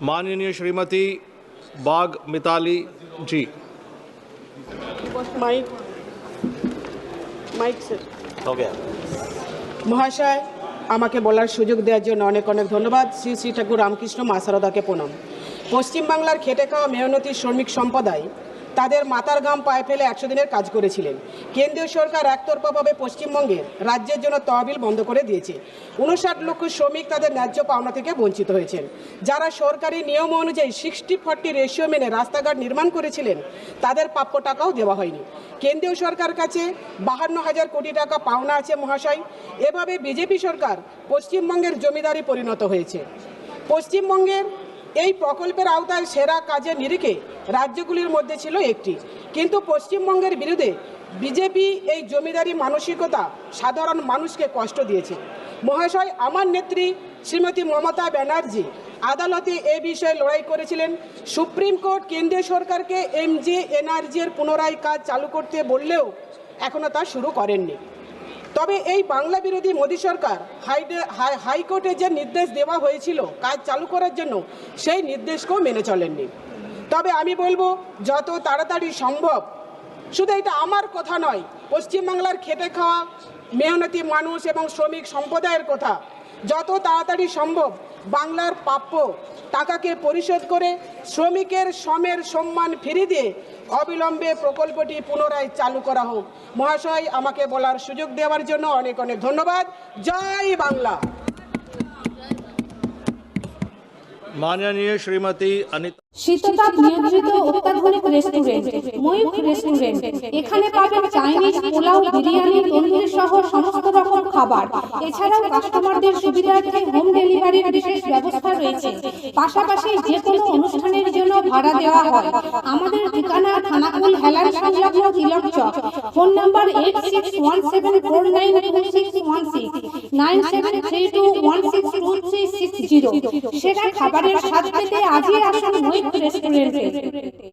माननीय श्रीमती बाग मिताली जी। Mic mic sir हो गया। মহাশয়, আমাকে বলার সুযোগ দেওয়ার জন্য অনেক অনেক ধন্যবাদ। শ্রী শ্রী ঠাকুর রামকৃষ্ণ মা শারদাকে প্রণাম। পশ্চিমবাংলার খেটে খাওয়া মেহনতি শ্রমিক সম্প্রদায় তাদের মাথার ঘাম পায়ে ফেলে 100 দিনের কাজ করেছিলেন। কেন্দ্রীয় সরকার একতরফাভাবে পশ্চিমবঙ্গের রাজ্যের জন্য তহবিল বন্ধ করে দিয়েছে। 59 লক্ষ শ্রমিক তাদের ন্যায্য পাওনা থেকে বঞ্চিত হয়েছেন। যারা সরকারি নিয়ম অনুযায়ী 60-40 রেশিও মেনে রাস্তাঘাট নির্মাণ করেছিলেন, তাদের প্রাপ্য টাকাও দেওয়া হয়নি। কেন্দ্রীয় সরকার কাছে 52,000 কোটি টাকা পাওনা আছে মহাশয়। এভাবে বিজেপি সরকার পশ্চিমবঙ্গের জমিদারি পরিণত হয়েছে। পশ্চিমবঙ্গের এই প্রকল্পের আওতায় সেরা কাজের নিরিখে রাজ্যগুলির মধ্যে ছিল একটি, কিন্তু পশ্চিমবঙ্গের বিরুদ্ধে বিজেপি এই জমিদারি মানসিকতা সাধারণ মানুষকে কষ্ট দিয়েছে মহাশয়। আমার নেত্রী শ্রীমতী মমতা ব্যানার্জি আদালতে এ বিষয়ে লড়াই করেছিলেন। সুপ্রিম কোর্ট কেন্দ্রীয় সরকারকে এমজিএনআরজি এর পুনরায় কাজ চালু করতে বললেও এখনও তা শুরু করেননি। তবে এই বাংলা বিরোধী মোদী সরকার হাইকোর্টে যে নির্দেশ দেওয়া হয়েছিল কাজ চালু করার জন্য, সেই নির্দেশকেও মেনে চলেননি। তবে আমি বলবো, যত তাড়াতাড়ি সম্ভব, শুধু এটা আমার কথা নয়, পশ্চিমবাংলার খেটে খাওয়া মেহনতি মানুষ এবং শ্রমিক সম্প্রদায়ের কথা, যত তাড়াতাড়ি সম্ভব বাংলার প্রাপ্য টাকাকে পরিশোধ করে শ্রমিকের শ্রমের সম্মান ফিরিয়ে দিয়ে অবিলম্বে প্রকল্পটি পুনরায় চালু করা হোক। মহাশয়, আমাকে বলার সুযোগ দেওয়ার জন্য অনেক অনেক ধন্যবাদ। জয় বাংলা। माननीय श्रीमती अनिता। শীততাপ নিয়ন্ত্রিত অত্যাধুনিক রেস্টুরেন্ট ময়ূখ রেস্টুরেন্ট। এখানে পাবেন চাইনিজ, পোলাও, বিরিয়ানি, তন্দুরি সহ সমস্ত রকম খাবার। এছাড়াও কাস্টমারদের সুবিধার্থে হোম ডেলিভারির বিশেষ ব্যবস্থা রয়েছে। পাশাপাশি যে কোনো অনুষ্ঠানের জন্য ভাড়া দেওয়া হয়। আমাদের ঠিকানা থানাকুল হেলান সংলগ্ন তিলক চক। Phone number 8617492616 9732162360। সেরা খাবারের স্বাদ পেতে আজই আসুন ময়ূখ রেস্টুরেন্টে।